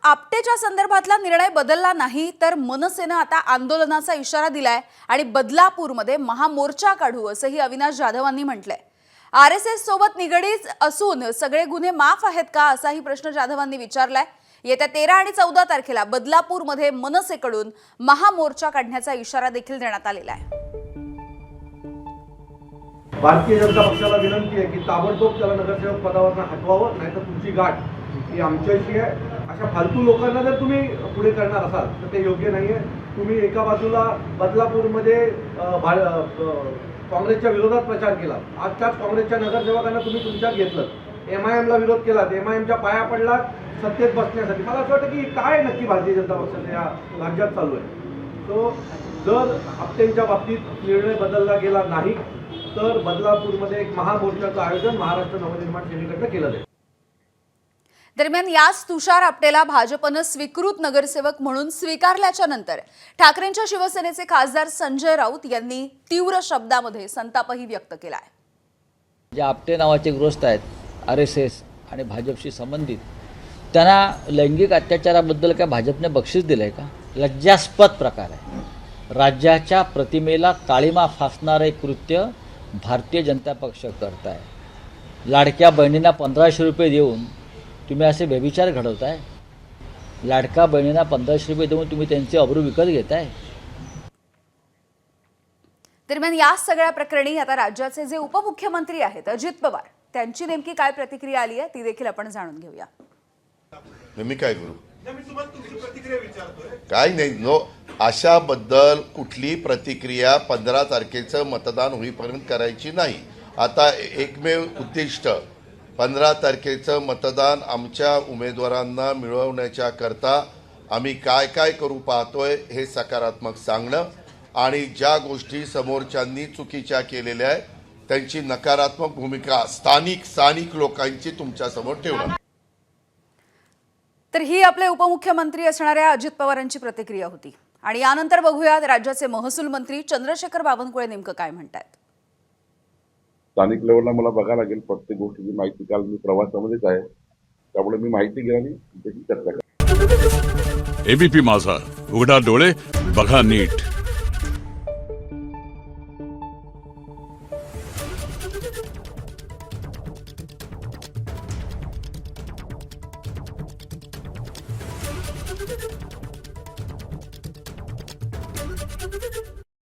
आपटेच्या संदर्भातला निर्णय बदलला नाही तर मनसेनं आता आंदोलनाचा इशारा दिलाय आणि बदलापूरमध्ये महामोर्चा काढू असंही अविनाश जाधवांनी म्हटलंय। आरएसएस सोबत निगडीत असून सगळे गुन्हे माफ आहेत का असाही प्रश्न जाधवांनी विचारलाय। येत्या 13 आणि 14 तारखेला बदलापूरमध्ये मनसेकडून महामोर्चा काढण्याचा इशारा देखील देण्यात आलेला आहे। भारतीय जनता पक्षाला विनंती आहे की ताबडतोब त्याला नगरसेवक पदावरून हटवावं, नाहीतर तुमची गाठ ही आमच्याशी आहे। अशा फालतू लोकांना जर तुम्ही पुढे करणार असाल तर ते योग्य नाहीये। तुम्ही एका बाजूला बदलापूरमध्ये काँग्रेसच्या विरोधात प्रचार केला, आज त्याच काँग्रेसच्या नगरसेवकांना तुम्ही तुमच्यात घेतलं, एमआयएमला विरोध केला, एमआयएमच्या पाया पडलात सत्तेत बसण्यासाठी। मला असं वाटतं की काय नक्की भारतीय जनता पक्षाच्या या राज्यात चालू आहे। तो जर आपटेंच्या बाबतीत निर्णय बदलला गेला नाही तर बदलापूरमध्ये एक महामोर्चाचं आयोजन महाराष्ट्र नवनिर्माण सेनेकडून केलं जाईल। दरम्यान याच तुषार आपटेला भाजपनं स्वीकृत नगरसेवक म्हणून स्वीकारल्याच्या नंतर ठाकरेंच्या शिवसेनेचे खासदार संजय राऊत यांनी तीव्र शब्दामध्ये संतापही व्यक्त केलाय। जे आपटे नावाचे ग्रस्त आहेत आरएसएस आणि भाजपशी संबंधित, त्यांना लैंगिक अत्याचाराबद्दल काय भाजपने बक्षीस दिलंय का? लज्जास्पद प्रकार आहे। राज्याच्या प्रतिमेला काळीमा फासणारे कृत्य भारतीय जनता पक्ष करत आहे। लाडक्या बहिणींना 1500 रुपये देऊन तुम्ही असे व्यभिचार घडवताय। लाडक्या बहिणींना 1500 रुपये देऊन तुम्ही त्यांचे अब्रू विकत घेताय। दरम्यान या सगळ्या प्रकरणी आता राज्याचे जे उपमुख्यमंत्री आहेत अजित पवार, त्यांची नेमकी काय प्रतिक्रिया आली आहे ती देखील आपण जाणून घेऊया। मी काय करू? काय नाही, नो अशाबद्दल कुठली प्रतिक्रिया 15 तारखेचं मतदान होईपर्यंत करायची नाही। आता एकमेव उद्दिष्ट 15 तारखेचं मतदान आमच्या उमेदवारांना मिळवण्याच्या करता आम्ही काय काय करू पाहतोय हे सकारात्मक सांगणं आणि ज्या गोष्टी समोरच्यांनी चुकीच्या केलेल्या आहेत त्यांची नकारात्मक भूमिका स्थानिक लोकांची तुमच्या समोर ठेवणं। तर ही आपले उपमुख्यमंत्री असणाऱ्या अजित पवारांची प्रतिक्रिया होती आणि यानंतर बघूयात राज्याचे महसूल मंत्री चंद्रशेखर बावनकुळे नेमकं काय म्हणतात। स्थानिक लेवलला मला बघायला लागेल, प्रत्येक गोष्टीची माहिती काल मी प्रवासामध्येच आहे, त्यामुळे मी माहिती घेऊन त्याची चर्चा करेन। एबीपी माझा, उघडा डोळे बघा नीट।